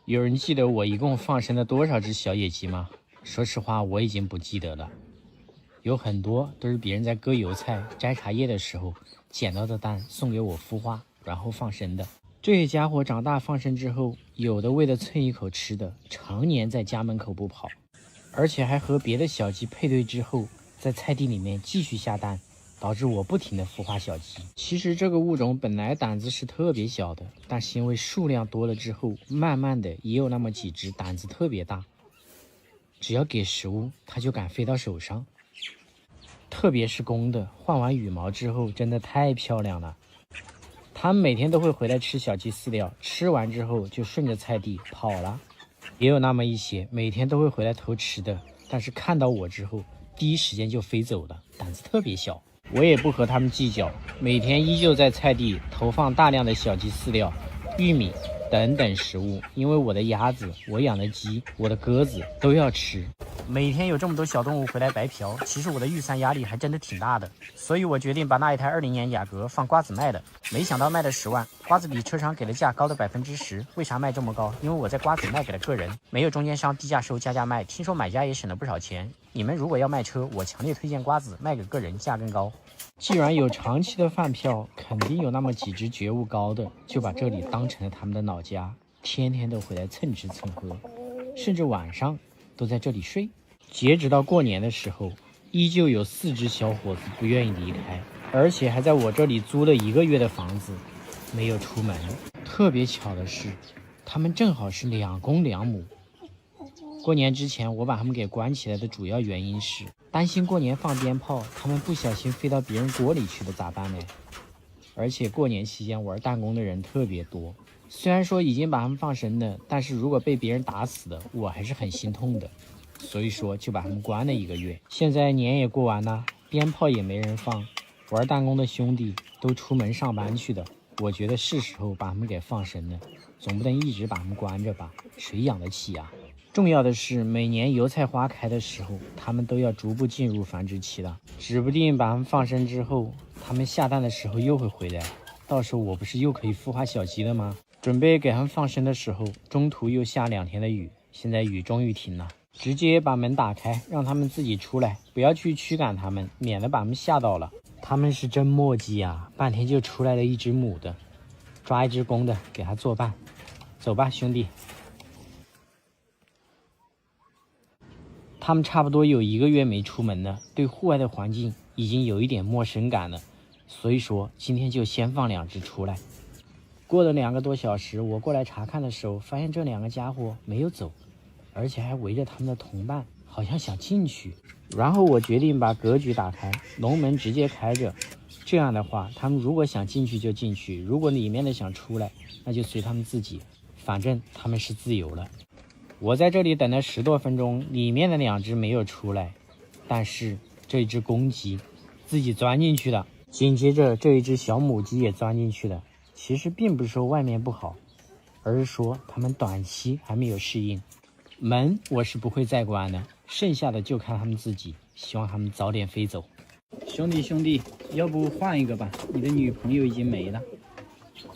有人记得我一共放生了多少只小野鸡吗？说实话，我已经不记得了。有很多都是别人在割油菜、摘茶叶的时候捡到的蛋送给我孵化，然后放生的。这些家伙长大放生之后，有的为了蹭一口吃的，常年在家门口不跑，而且还和别的小鸡配对之后，在菜地里面继续下蛋，导致我不停的孵化小鸡。其实这个物种本来胆子是特别小的，但是因为数量多了之后，慢慢的也有那么几只胆子特别大，只要给食物，它就敢飞到手上。特别是公的，换完羽毛之后，真的太漂亮了。它们每天都会回来吃小鸡饲料，吃完之后就顺着菜地跑了。也有那么一些每天都会回来偷吃的，但是看到我之后，第一时间就飞走了，胆子特别小。我也不和他们计较，每天依旧在菜地投放大量的小鸡饲料、玉米等等食物，因为我的鸭子、我养的鸡、我的鸽子都要吃。每天有这么多小动物回来白嫖，其实我的预算压力还真的挺大的，所以我决定把那一台20年雅阁放瓜子卖了。没想到卖了10万，瓜子比车厂给的价高了10%。为啥卖这么高？因为我在瓜子卖给了个人，没有中间商低价收加价卖，听说买家也省了不少钱。你们如果要卖车，我强烈推荐瓜子卖给个人，价更高。既然有长期的饭票，肯定有那么几只觉悟高的，就把这里当成了他们的老家，天天都回来蹭吃蹭喝，甚至晚上都在这里睡。截止到过年的时候，依旧有4只小伙子不愿意离开，而且还在我这里租了1个月的房子，没有出门。特别巧的是，他们正好是2公2母。过年之前我把他们给关起来的主要原因是担心过年放鞭炮，他们不小心飞到别人锅里去了咋办呢？而且过年期间玩弹弓的人特别多，虽然说已经把他们放生了，但是如果被别人打死的，我还是很心痛的。所以说就把他们关了1个月。现在年也过完了，鞭炮也没人放，玩弹弓的兄弟都出门上班去的，我觉得是时候把他们给放生了，总不能一直把他们关着吧，谁养得起啊？重要的是每年油菜花开的时候，他们都要逐步进入繁殖期了，指不定把他们放生之后，他们下蛋的时候又会回来，到时候我不是又可以孵化小鸡了吗？准备给他们放生的时候，中途又下2天的雨，现在雨终于停了，直接把门打开，让他们自己出来，不要去驱赶他们，免得把他们吓到了。他们是真磨叽啊，半天就出来了1只母的，抓1只公的给他作伴。走吧，兄弟。他们差不多有1个月没出门了，对户外的环境已经有一点陌生感了，所以说今天就先放2只出来。过了2个多小时，我过来查看的时候，发现这2个家伙没有走，而且还围着他们的同伴，好像想进去。然后我决定把格局打开，笼门直接开着，这样的话他们如果想进去就进去，如果里面的想出来，那就随他们自己，反正他们是自由了。我在这里等了10多分钟，里面的2只没有出来，但是这1只公鸡自己钻进去了，紧接着这1只小母鸡也钻进去了。其实并不是说外面不好，而是说他们短期还没有适应。门我是不会再关的，剩下的就看他们自己，希望他们早点飞走。兄弟，要不换一个吧，你的女朋友已经没了。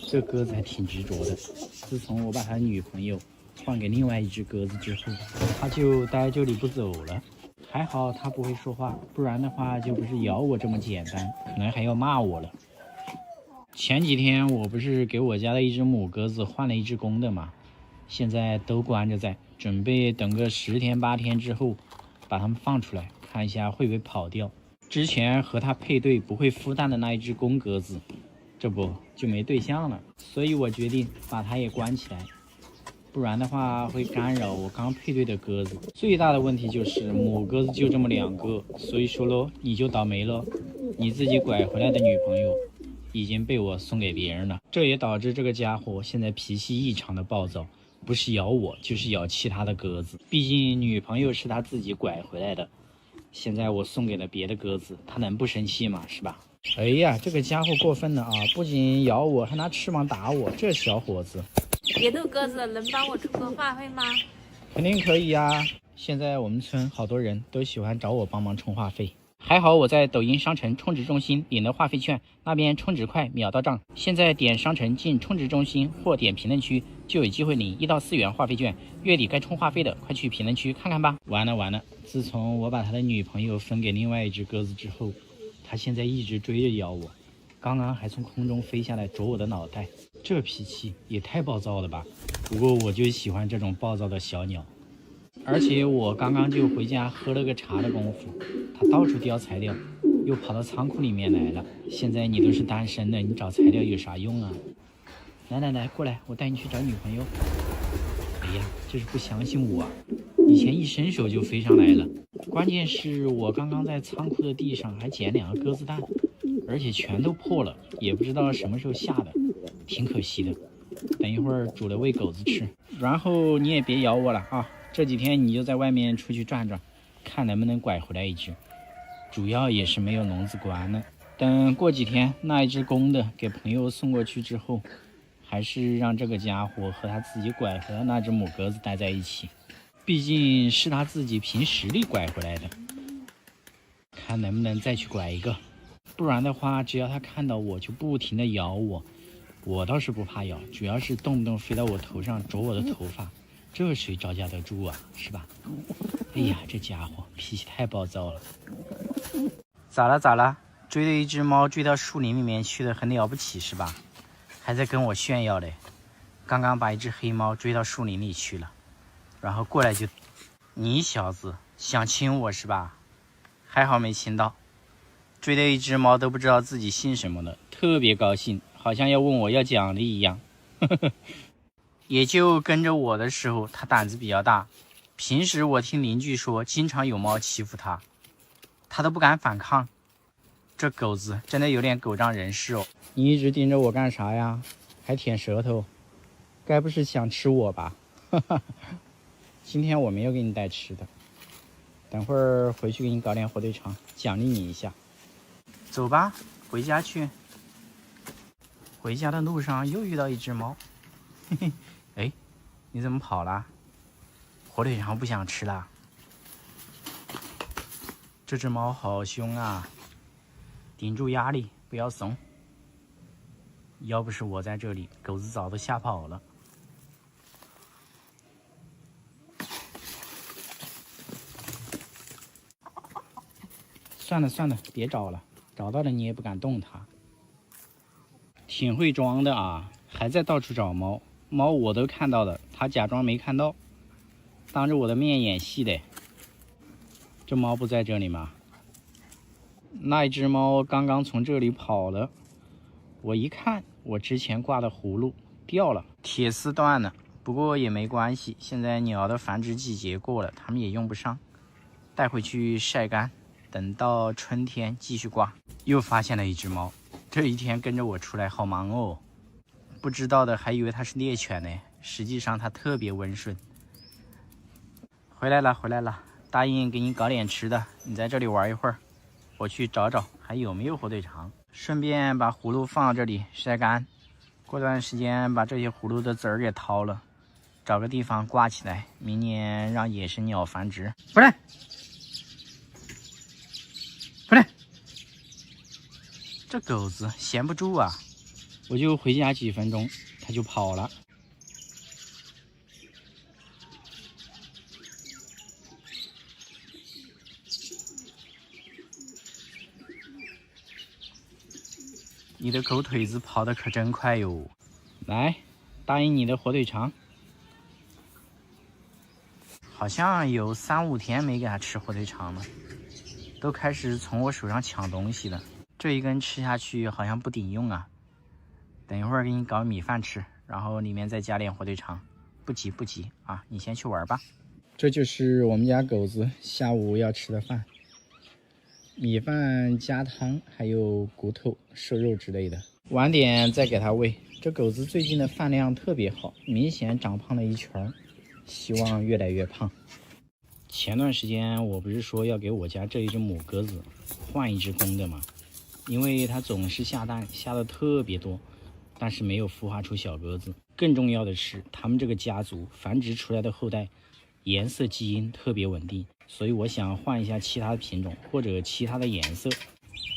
这鸽子还挺执着的，自从我把他女朋友换给另外1只鸽子之后，他就待这里不走了。还好他不会说话，不然的话就不是咬我这么简单，可能还要骂我了。前几天我不是给我家的1只母鸽子换了1只公的嘛，现在都关着在，准备等个10天8天之后把它们放出来，看一下会不会跑掉。之前和它配对不会孵蛋的那1只公鸽子，这不就没对象了，所以我决定把它也关起来，不然的话会干扰我刚配对的鸽子。最大的问题就是母鸽子就这么2个，所以说咯，你就倒霉了，你自己拐回来的女朋友已经被我送给别人了。这也导致这个家伙现在脾气异常的暴躁，不是咬我就是咬其他的鸽子，毕竟女朋友是他自己拐回来的，现在我送给了别的鸽子，他能不生气吗？是吧？哎呀，这个家伙过分了啊，不仅咬我还拿翅膀打我，这小伙子。别逗鸽子，能帮我充个话费吗？肯定可以呀，现在我们村好多人都喜欢找我帮忙充话费。还好我在抖音商城充值中心领了话费券，那边充值快，秒到账。现在点商城进充值中心或点评论区就有机会领1到4元话费券，月底该充话费的快去评论区看看吧。完了，自从我把他的女朋友分给另外一只鸽子之后，他现在一直追着咬我，刚刚还从空中飞下来啄我的脑袋，这脾气也太暴躁了吧。不过我就喜欢这种暴躁的小鸟。而且我刚刚就回家喝了个茶的功夫，他到处叼材料，又跑到仓库里面来了。现在你都是单身的，你找材料有啥用啊？来，过来，我带你去找女朋友。哎呀，就是不相信我，以前一伸手就飞上来了。关键是我刚刚在仓库的地上还捡2个鸽子蛋，而且全都破了，也不知道什么时候下的，挺可惜的。等一会儿煮了喂狗子吃。然后你也别咬我了啊！这几天你就在外面出去转转，看能不能拐回来一只。主要也是没有笼子关了。等过几天那一只公的给朋友送过去之后，还是让这个家伙和他自己拐回来那只母鸽子待在一起，毕竟是他自己凭实力拐回来的。看能不能再去拐一个，不然的话，只要他看到我就不停的咬我。我倒是不怕咬，主要是动不动飞到我头上啄我的头发，这谁招架得住啊，是吧？哎呀，这家伙脾气太暴躁了。咋了？追了一只猫追到树林里面去的，很了不起是吧？还在跟我炫耀嘞。刚刚把一只黑猫追到树林里去了，然后过来就，你小子想亲我是吧？还好没亲到。追的一只猫都不知道自己姓什么了，特别高兴，好像要问我要奖励一样。也就跟着我的时候，它胆子比较大。平时我听邻居说，经常有猫欺负它，它都不敢反抗。这狗子真的有点狗仗人势哦。你一直盯着我干啥呀？还舔舌头，该不是想吃我吧？今天我没有给你带吃的，等会儿回去给你搞点火腿肠，奖励你一下。走吧，回家去。回家的路上又遇到一只猫，嘿嘿，哎，你怎么跑了？火腿肠不想吃了？这只猫好凶啊！顶住压力，不要怂。要不是我在这里，狗子早都吓跑了。算了，别找了，找到了你也不敢动它。挺会装的啊，还在到处找猫。猫我都看到了，它假装没看到，当着我的面演戏的。这猫不在这里吗？那一只猫刚刚从这里跑了，我一看，我之前挂的葫芦掉了，铁丝断了。不过也没关系，现在鸟的繁殖季节过了，它们也用不上，带回去晒干，等到春天继续挂。又发现了一只猫，这一天跟着我出来好忙哦。不知道的还以为它是猎犬呢，实际上它特别温顺。回来了，答应给你搞点吃的，你在这里玩一会儿，我去找找还有没有火腿肠，顺便把葫芦放这里晒干。过段时间把这些葫芦的籽儿给掏了，找个地方挂起来，明年让野生鸟繁殖。回来，这狗子闲不住啊！我就回家几分钟，它就跑了。你的狗腿子跑得可真快哟！来，答应你的火腿肠。好像有3、5天没给它吃火腿肠了，都开始从我手上抢东西了。这一根吃下去好像不顶用啊。等一会儿给你搞米饭吃，然后里面再加点火腿肠。不急啊，你先去玩吧。这就是我们家狗子下午要吃的饭。米饭加汤，还有骨头、瘦肉之类的。晚点再给它喂。这狗子最近的饭量特别好，明显长胖了一圈，希望越来越胖。前段时间我不是说要给我家这一只母鸽子换一只公的吗？因为它总是下蛋，下的特别多，但是没有孵化出小鸽子。更重要的是，它们这个家族繁殖出来的后代颜色基因特别稳定，所以我想换一下其他的品种或者其他的颜色。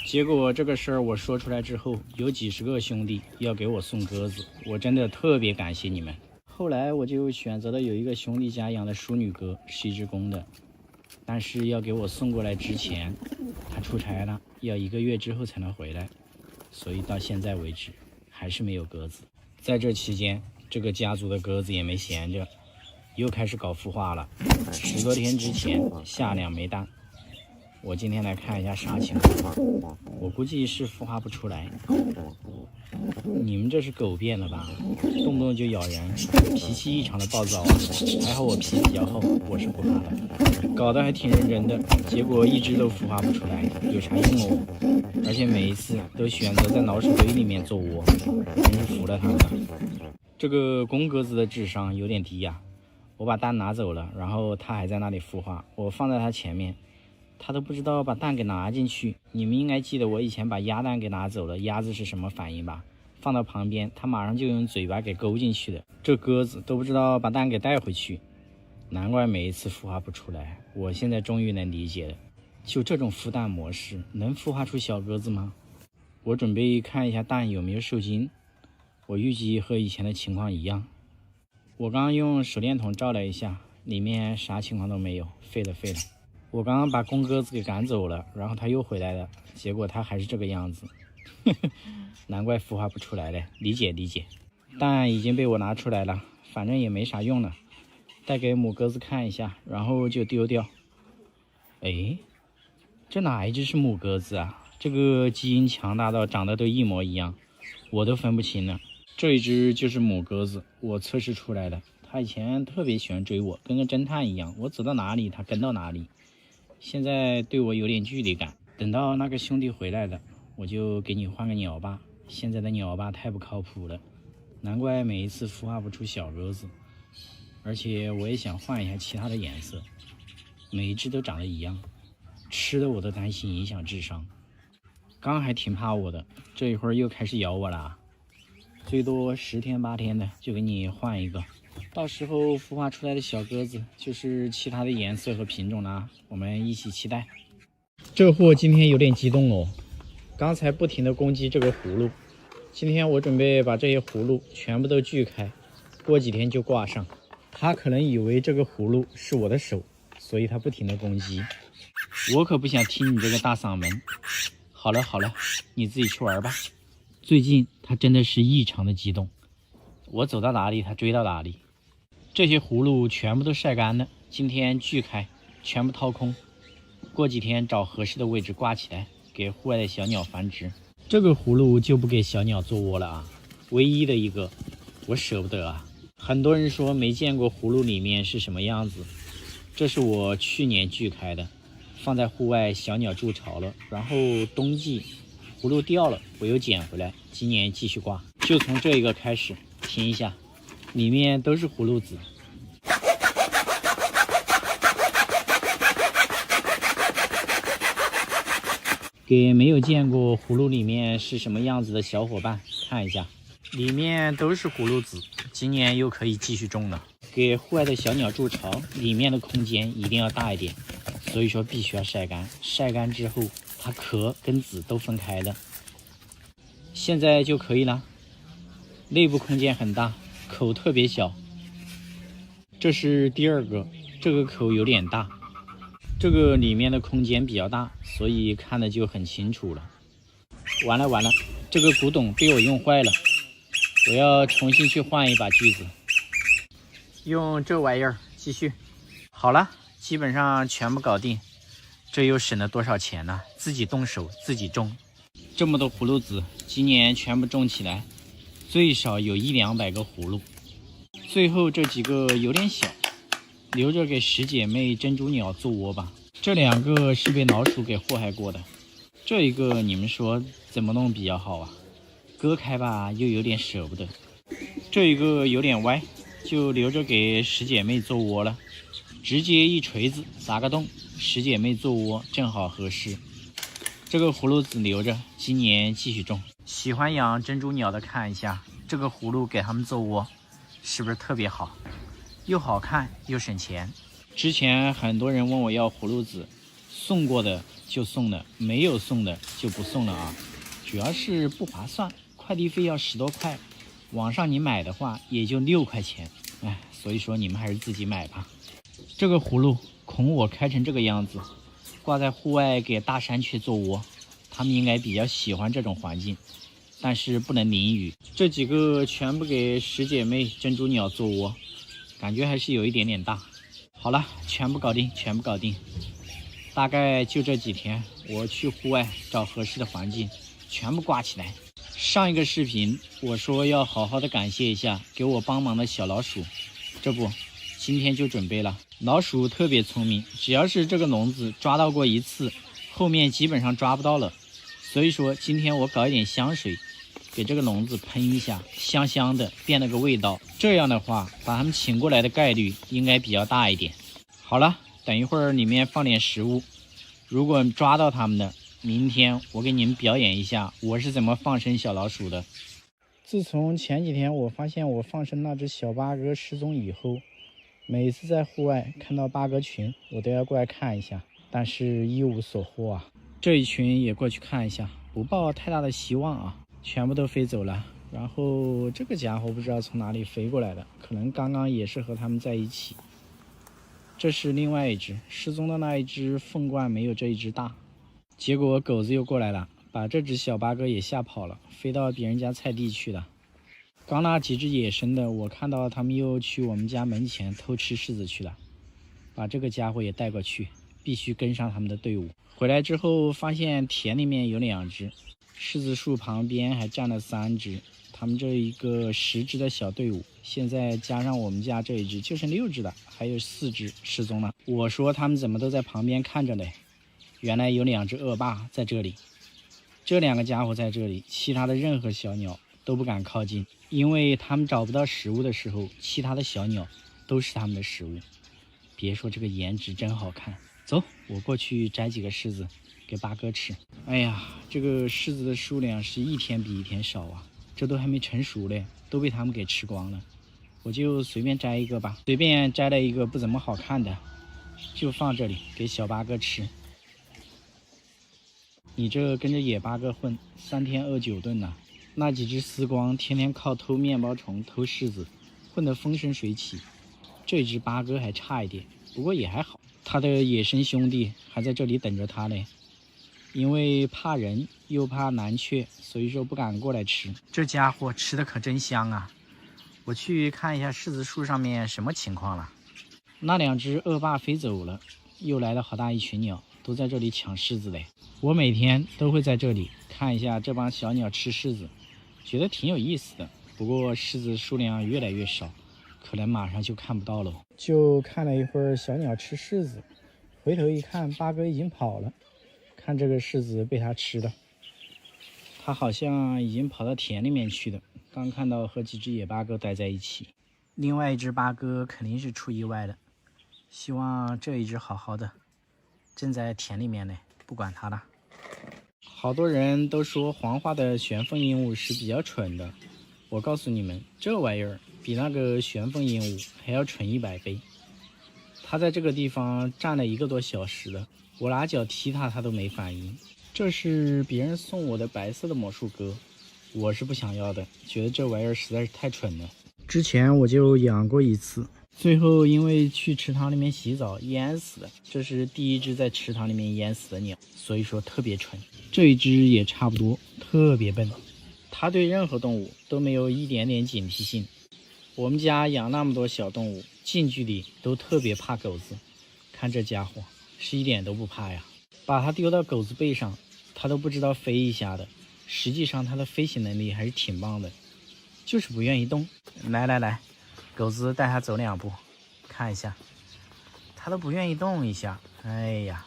结果这个事儿我说出来之后，有几十个兄弟要给我送鸽子，我真的特别感谢你们。后来我就选择了有一个兄弟家养的淑女鸽，是一只公的，但是要给我送过来之前，他出差了，要1个月之后才能回来，所以到现在为止还是没有鸽子。在这期间，这个家族的鸽子也没闲着，又开始搞孵化了。10多天之前下2枚蛋，我今天来看一下啥情况。我估计是孵化不出来。你们这是狗变了吧？动不动就咬人，脾气异常的暴躁。还好我皮比较厚，我是不怕的。搞得还挺认真的，结果一只都孵化不出来，有啥用哦？而且每一次都选择在老鼠堆里面做窝，真是服了他们了。这个公鸽子的智商有点低呀。我把蛋拿走了，然后它还在那里孵化，我放在它前面，它都不知道把蛋给拿进去。你们应该记得我以前把鸭蛋给拿走了，鸭子是什么反应吧？放到旁边，它马上就用嘴巴给勾进去的。这鸽子都不知道把蛋给带回去，难怪每一次孵化不出来。我现在终于能理解了，就这种孵蛋模式能孵化出小鸽子吗？我准备看一下蛋有没有受精，我预计和以前的情况一样。我刚刚用手电筒照了一下，里面啥情况都没有，废了。我刚刚把公鸽子给赶走了，然后它又回来了，结果它还是这个样子。难怪孵化不出来了，理解。蛋已经被我拿出来了，反正也没啥用了，带给母鸽子看一下，然后就丢掉。哎，这哪一只是母鸽子啊？这个基因强大到长得都一模一样，我都分不清了。这一只就是母鸽子，我测试出来的。它以前特别喜欢追我，跟个侦探一样，我走到哪里它跟到哪里。现在对我有点距离感，等到那个兄弟回来了，我就给你换个鸟吧。现在的鸟吧太不靠谱了，难怪每一次孵化不出小鸽子。而且我也想换一下其他的颜色，每一只都长得一样，吃的我都担心影响智商。刚还挺怕我的，这一会儿又开始咬我了。最多10天8天的就给你换一个，到时候孵化出来的小鸽子就是其他的颜色和品种啦，我们一起期待。这货今天有点激动哦，刚才不停的攻击这个葫芦，今天我准备把这些葫芦全部都锯开，过几天就挂上。他可能以为这个葫芦是我的手，所以他不停的攻击。我可不想听你这个大嗓门。好了，你自己去玩吧。最近他真的是异常的激动，我走到哪里他追到哪里。这些葫芦全部都晒干了，今天锯开，全部掏空，过几天找合适的位置挂起来，给户外的小鸟繁殖。这个葫芦就不给小鸟做窝了啊，唯一的一个，我舍不得啊。很多人说没见过葫芦里面是什么样子，这是我去年锯开的，放在户外小鸟筑巢了，然后冬季葫芦掉了，我又捡回来，今年继续挂。就从这一个开始，听一下，里面都是葫芦籽。给没有见过葫芦里面是什么样子的小伙伴看一下，里面都是葫芦籽，今年又可以继续种了。给户外的小鸟筑巢，里面的空间一定要大一点，所以说必须要晒干，晒干之后它壳跟籽都分开了，现在就可以了。内部空间很大，口特别小。这是第二个，这个口有点大，这个里面的空间比较大，所以看的就很清楚了。完了，这个古董被我用坏了，我要重新去换一把锯子。用这玩意儿继续。好了，基本上全部搞定，这又省了多少钱呢？自己动手自己种，这么多葫芦籽，今年全部种起来，最少有100-200个葫芦。最后这几个有点小，留着给10姐妹珍珠鸟做窝吧。这2个是被老鼠给祸害过的，这一个你们说怎么弄比较好啊？割开吧又有点舍不得，这一个有点歪，就留着给10姐妹做窝了，直接一锤子砸个洞，10姐妹做窝正好合适。这个葫芦籽留着，今年继续种。喜欢养珍珠鸟的看一下，这个葫芦给它们做窝，是不是特别好？又好看又省钱。之前很多人问我要葫芦籽，送过的就送了，没有送的就不送了啊。主要是不划算，快递费要10多块，网上你买的话也就6块钱。哎，所以说你们还是自己买吧。这个葫芦孔我开成这个样子，挂在户外给大山雀做窝，它们应该比较喜欢这种环境，但是不能淋雨。这几个全部给10姐妹珍珠鸟做窝，感觉还是有一点点大。好了，全部搞定，全部搞定。大概就这几天，我去户外找合适的环境，全部挂起来。上一个视频我说要好好的感谢一下给我帮忙的小老鼠，这不，今天就准备了。老鼠特别聪明，只要是这个笼子抓到过一次，后面基本上抓不到了。所以说今天我搞一点香水，给这个笼子喷一下，香香的，变了个味道。这样的话，把它们请过来的概率应该比较大一点。好了，等一会儿里面放点食物，如果抓到它们的，明天我给你们表演一下我是怎么放生小老鼠的。自从前几天我发现我放生那只小八哥失踪以后，每次在户外看到八哥群，我都要过来看一下，但是一无所获啊。这一群也过去看一下，不抱太大的希望啊，全部都飞走了。然后这个家伙不知道从哪里飞过来的，可能刚刚也是和他们在一起。这是另外一只失踪的那一只凤冠，没有这一只大。结果狗子又过来了，把这只小八哥也吓跑了，飞到别人家菜地去了。刚那几只野生的，我看到他们又去我们家门前偷吃柿子去了，把这个家伙也带过去，必须跟上他们的队伍。回来之后发现田里面有2只，柿子树旁边还站了3只，他们这一个10只的小队伍，现在加上我们家这一只就剩6只了，还有4只失踪了。我说他们怎么都在旁边看着嘞？原来有2只恶霸在这里，这2个家伙在这里，其他的任何小鸟都不敢靠近，因为他们找不到食物的时候，其他的小鸟都是他们的食物。别说这个颜值真好看，走，我过去摘几个柿子给八哥吃。哎呀，这个柿子的数量是一天比一天少啊，这都还没成熟嘞，都被他们给吃光了。我就随便摘一个吧，随便摘了一个不怎么好看的，就放这里给小八哥吃。你这跟着野八哥混，3天饿9顿呐！那几只丝光天天靠偷面包虫、偷柿子，混得风生水起。这只八哥还差一点，不过也还好，他的野生兄弟还在这里等着他嘞。因为怕人又怕南雀，所以说不敢过来吃。这家伙吃的可真香啊！我去看一下柿子树上面什么情况了。那2只恶霸飞走了，又来了好大一群鸟，都在这里抢柿子嘞。我每天都会在这里看一下这帮小鸟吃柿子，觉得挺有意思的。不过柿子数量越来越少，可能马上就看不到了。就看了一会儿小鸟吃柿子，回头一看，八哥已经跑了。看这个柿子被它吃了，它好像已经跑到田里面去了。刚看到和几只野八哥待在一起，另外一只八哥肯定是出意外了。希望这一只好好的，正在田里面呢，不管它了。好多人都说黄花的玄凤鹦鹉是比较蠢的，我告诉你们，这玩意儿比那个玄凤鹦鹉还要蠢100倍。它在这个地方站了1个多小时了，我拿脚踢它，它都没反应。这是别人送我的白色的魔术鸽，我是不想要的，觉得这玩意儿实在是太蠢了。之前我就养过一次，最后因为去池塘里面洗澡淹死了。这是第1只在池塘里面淹死的鸟，所以说特别蠢。这一只也差不多，特别笨，它对任何动物都没有一点点警惕性。我们家养那么多小动物，近距离都特别怕狗子，看这家伙是一点都不怕呀。把它丢到狗子背上，它都不知道飞一下的，实际上它的飞行能力还是挺棒的，就是不愿意动。来来来，狗子带它走2步，看一下，它都不愿意动一下。哎呀，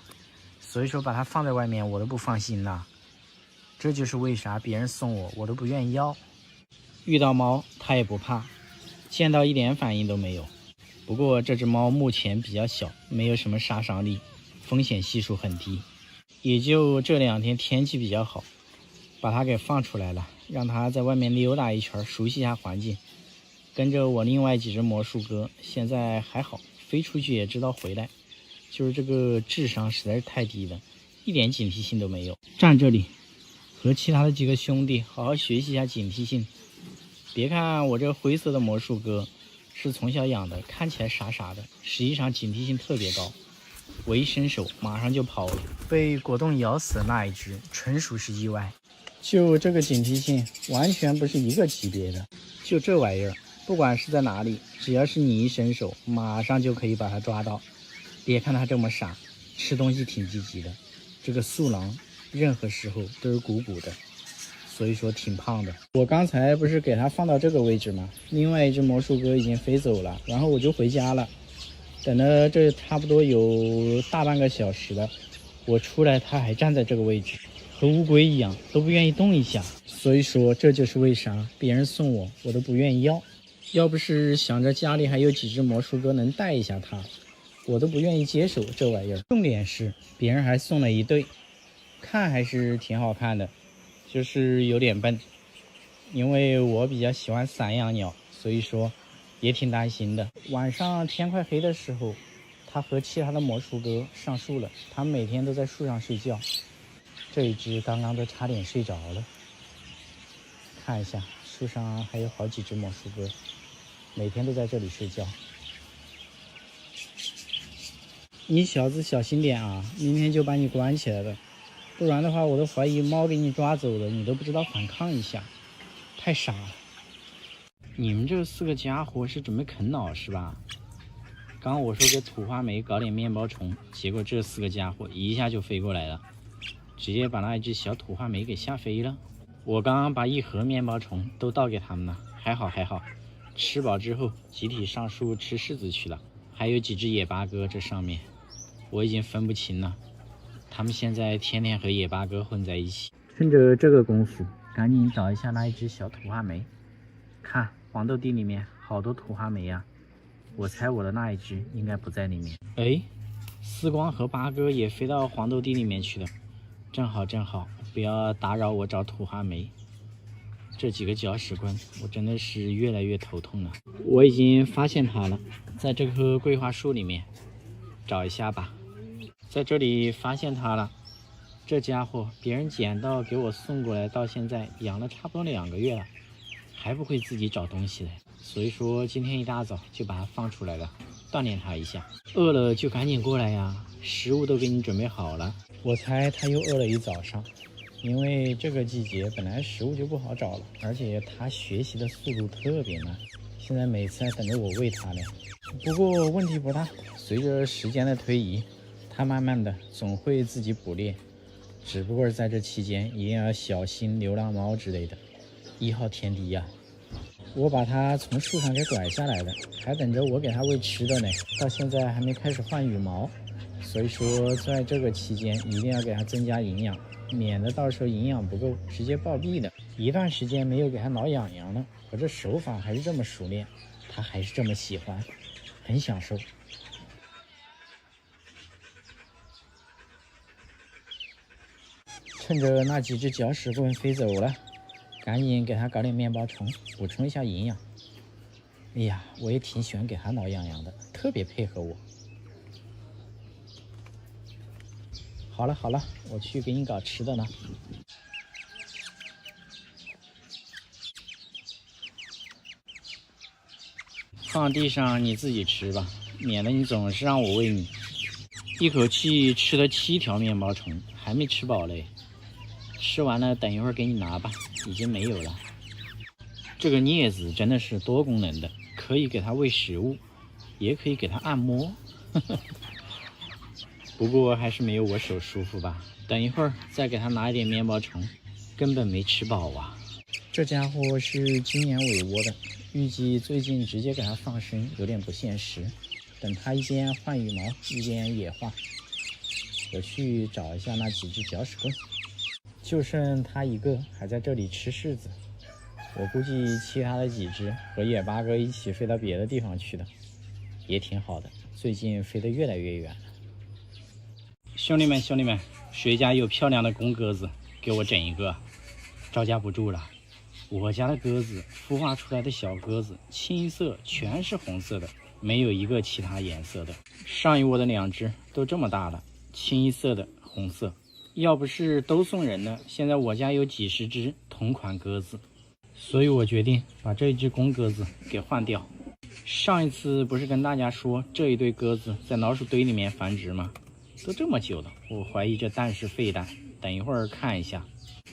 所以说把它放在外面我都不放心呐。这就是为啥别人送我都不愿意要。遇到猫它也不怕，见到一点反应都没有。不过这只猫目前比较小，没有什么杀伤力，风险系数很低。也就这2天天气比较好，把它给放出来了，让它在外面溜达一圈，熟悉一下环境。跟着我另外几只魔术鸽，现在还好，飞出去也知道回来。就是这个智商实在是太低了，一点警惕性都没有。站这里和其他的几个兄弟好好学习一下警惕性。别看我这灰色的魔术鸽是从小养的，看起来傻傻的，实际上警惕性特别高。我一伸手，马上就跑了。被果冻咬死的那一只，纯属是意外。就这个警惕性，完全不是一个级别的。就这玩意儿，不管是在哪里，只要是你一伸手，马上就可以把它抓到。别看它这么傻，吃东西挺积极的。这个素狼，任何时候都是鼓鼓的。所以说挺胖的。我刚才不是给它放到这个位置吗？另外一只魔术哥已经飞走了，然后我就回家了。等了这差不多有大半个小时了，我出来它还站在这个位置，和乌龟一样，都不愿意动一下。所以说这就是为啥别人送我都不愿意要。要不是想着家里还有几只魔术哥能带一下它，我都不愿意接手这玩意儿。重点是别人还送了一对，看还是挺好看的。就是有点笨，因为我比较喜欢散养鸟，所以说也挺担心的。晚上天快黑的时候，他和其他的魔术哥上树了，他们每天都在树上睡觉。这一只刚刚都差点睡着了。看一下，树上还有好几只魔术哥，每天都在这里睡觉。你小子小心点啊，明天就把你关起来了。不然的话，我都怀疑猫给你抓走了，你都不知道反抗一下，太傻了。你们这4个家伙是准备啃老是吧？刚我说给土花梅搞点面包虫，结果这4个家伙一下就飞过来了，直接把那一只小土花梅给吓飞了。我刚刚把1盒面包虫都倒给他们了，还好，吃饱之后集体上树吃柿子去了。还有几只野八哥这上面，我已经分不清了。他们现在天天和野八哥混在一起。趁着这个功夫，赶紧找一下那一只小土花梅。看黄豆地里面好多土花梅呀，我猜我的那一只应该不在里面。哎，四光和八哥也飞到黄豆地里面去了，正好，不要打扰我找土花梅。这几个搅屎棍，我真的是越来越头痛了。我已经发现它了，在这棵桂花树里面，找一下吧。在这里发现它了，这家伙别人捡到给我送过来，到现在养了差不多2个月了，还不会自己找东西来。所以说今天一大早就把它放出来了，锻炼它一下。饿了就赶紧过来呀，食物都给你准备好了。我猜它又饿了一早上，因为这个季节本来食物就不好找了，而且它学习的速度特别慢，现在每次还等着我喂它呢。不过问题不大，随着时间的推移，它慢慢的总会自己捕猎，只不过在这期间一定要小心流浪猫之类的，1号天敌呀。我把它从树上给拐下来了，还等着我给它喂吃的呢，到现在还没开始换羽毛，所以说在这个期间一定要给它增加营养，免得到时候营养不够直接暴毙的。一段时间没有给它挠痒痒了，我这手法还是这么熟练，它还是这么喜欢，很享受。趁着那几只搅屎棍飞走了，赶紧给它搞点面包虫，补充一下营养。哎呀，我也挺喜欢给它挠痒痒的，特别配合我。好了，我去给你搞吃的呢。放地上你自己吃吧，免得你总是让我喂你。一口气吃了7条面包虫，还没吃饱嘞。吃完了等一会儿给你拿吧，已经没有了。这个镊子真的是多功能的，可以给它喂食物，也可以给它按摩。不过还是没有我手舒服吧。等一会儿再给它拿一点面包虫，根本没吃饱啊。这家伙是今年尾窝的，预计最近直接给它放生有点不现实，等它一边换羽毛一边野化。我去找一下那几只搅屎棍，就剩它一个还在这里吃柿子，我估计其他的几只和野八哥一起飞到别的地方去的，也挺好的，最近飞得越来越远了。兄弟们，谁家有漂亮的公鸽子，给我整一个，招架不住了。我家的鸽子孵化出来的小鸽子，青色全是红色的，没有一个其他颜色的。上一窝的2只都这么大了，清一色的红色。要不是都送人了，现在我家有几十只同款鸽子，所以我决定把这只公鸽子给换掉。上一次不是跟大家说这一对鸽子在老鼠堆里面繁殖吗？都这么久了，我怀疑这蛋是废蛋。等一会儿看一下，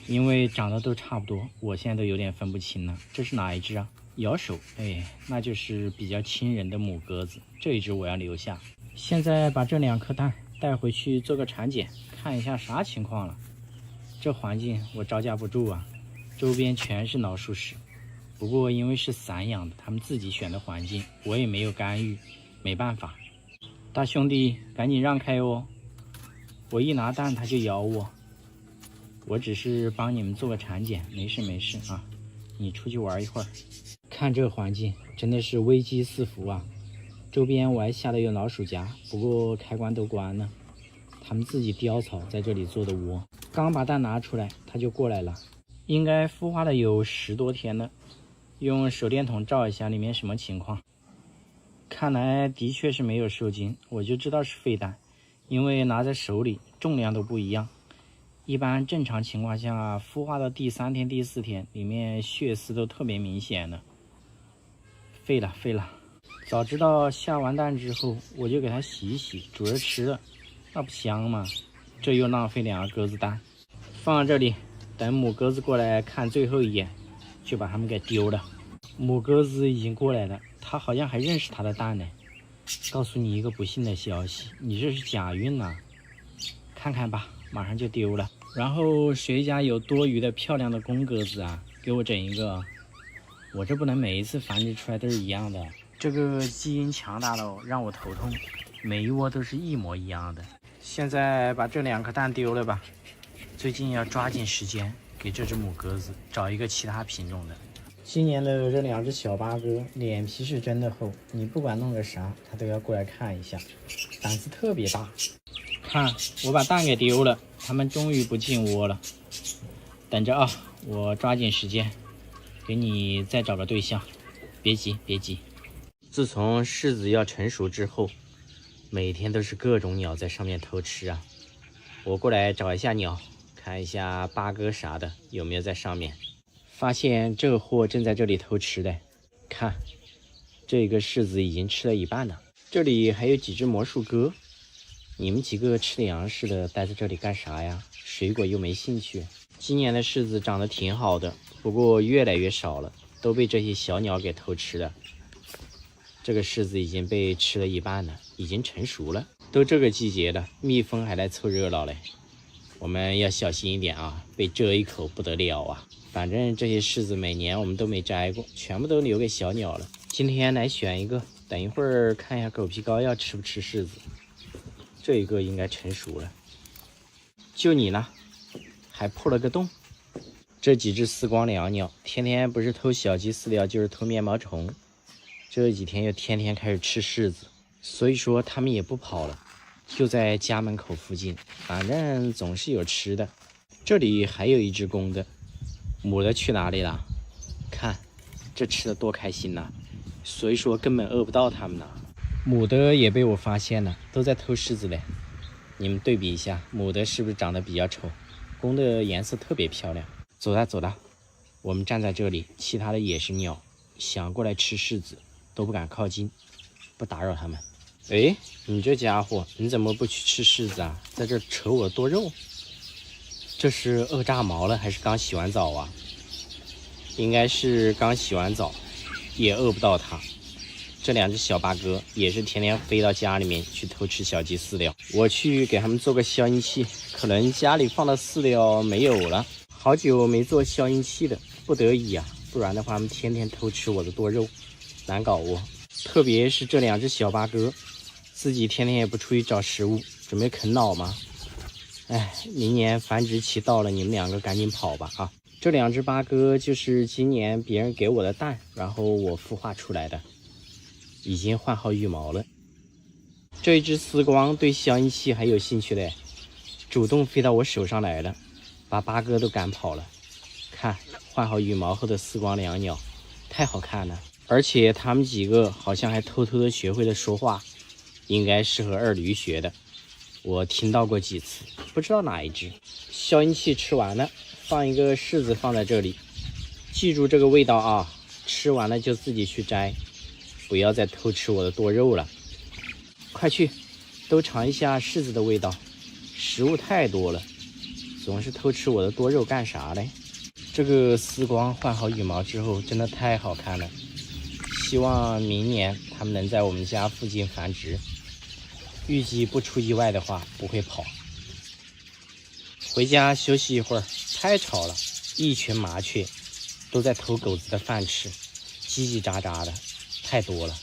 因为长得都差不多，我现在都有点分不清了。这是哪一只啊？摇手，哎，那就是比较亲人的母鸽子。这一只我要留下。现在把这2颗蛋带回去做个产检，看一下啥情况了。这环境我招架不住啊，周边全是老鼠屎。不过因为是散养的，他们自己选的环境，我也没有干预，没办法。大兄弟，赶紧让开哦！我一拿蛋他就咬我。我只是帮你们做个产检，没事没事啊。你出去玩一会儿。看这环境，真的是危机四伏啊！周边我还吓得有老鼠夹，不过开关都关了。他们自己叼草在这里做的窝，刚把蛋拿出来，它就过来了。应该孵化了有10多天了。用手电筒照一下里面什么情况。看来的确是没有受精，我就知道是废蛋，因为拿在手里重量都不一样。一般正常情况下，孵化到第3天、第4天，里面血丝都特别明显的。废了。早知道下完蛋之后，我就给它洗一洗，煮着吃了，那不香吗？这又浪费2个鸽子蛋，放在这里，等母鸽子过来看最后一眼，就把它们给丢了。母鸽子已经过来了，它好像还认识它的蛋呢。告诉你一个不幸的消息，你这是假孕啊！看看吧，马上就丢了。然后谁家有多余的漂亮的公鸽子啊，给我整一个。我这不能每一次繁殖出来都是一样的，这个基因强大到让我头痛，每一窝都是一模一样的。现在把这2颗蛋丢了吧，最近要抓紧时间给这只母鸽子找一个其他品种的。今年的这2只小八哥脸皮是真的厚，你不管弄个啥，它都要过来看一下，胆子特别大。看，我把蛋给丢了，它们终于不进窝了。等着啊，我抓紧时间给你再找个对象。别急。自从柿子要成熟之后，每天都是各种鸟在上面偷吃啊。我过来找一下鸟，看一下八哥啥的有没有在上面。发现这货正在这里偷吃的，看，这个柿子已经吃了一半了。这里还有几只魔术鸽，你们几个吃粮食的待在这里干啥呀？水果又没兴趣。今年的柿子长得挺好的，不过越来越少了，都被这些小鸟给偷吃了。这个柿子已经被吃了一半了，已经成熟了。都这个季节了，蜜蜂还来凑热闹嘞。我们要小心一点啊，被蛰一口不得了啊！反正这些柿子每年我们都没摘过，全部都留给小鸟了。今天来选一个，等一会儿看一下狗皮膏药吃不吃柿子。这一个应该成熟了。就你呢，还破了个洞。这几只丝光椋鸟天天不是偷小鸡饲料就是偷面包虫，这几天又天天开始吃柿子，所以说它们也不跑了，就在家门口附近，反正总是有吃的。这里还有一只公的，母的去哪里了？看这吃的多开心呐，所以说根本饿不到它们呢。母的也被我发现了，都在偷柿子嘞。你们对比一下，母的是不是长得比较丑，公的颜色特别漂亮。走了，我们站在这里，其他的野生鸟想过来吃柿子都不敢靠近，不打扰他们。哎，你这家伙，你怎么不去吃柿子啊？在这扯我多肉。这是饿炸毛了还是刚洗完澡啊？应该是刚洗完澡，也饿不到它。这2只小八哥也是天天飞到家里面去偷吃小鸡饲料，我去给他们做个消音器，可能家里放的饲料没有了，好久没做消音器了，不得已啊，不然的话他们天天偷吃我的多肉，难搞哦。特别是这2只小八哥，自己天天也不出去找食物，准备啃老吗？哎，明年繁殖期到了，你们2个赶紧跑吧啊！这2只八哥就是今年别人给我的蛋，然后我孵化出来的，已经换好羽毛了。这一只丝光对消音器还有兴趣嘞，主动飞到我手上来了，把八哥都赶跑了。看，换好羽毛后的丝光椋鸟，太好看了，而且他们几个好像还偷偷的学会了说话，应该是和二驴学的。我听到过几次，不知道哪一只。消音器吃完了，放一个柿子放在这里，记住这个味道啊，吃完了就自己去摘，不要再偷吃我的多肉了。快去，都尝一下柿子的味道。食物太多了，总是偷吃我的多肉干啥嘞？这个丝光换好羽毛之后，真的太好看了。希望明年它们能在我们家附近繁殖。预计不出意外的话，不会跑。回家休息一会儿，太吵了，一群麻雀都在偷狗子的饭吃，叽叽喳喳的，太多了。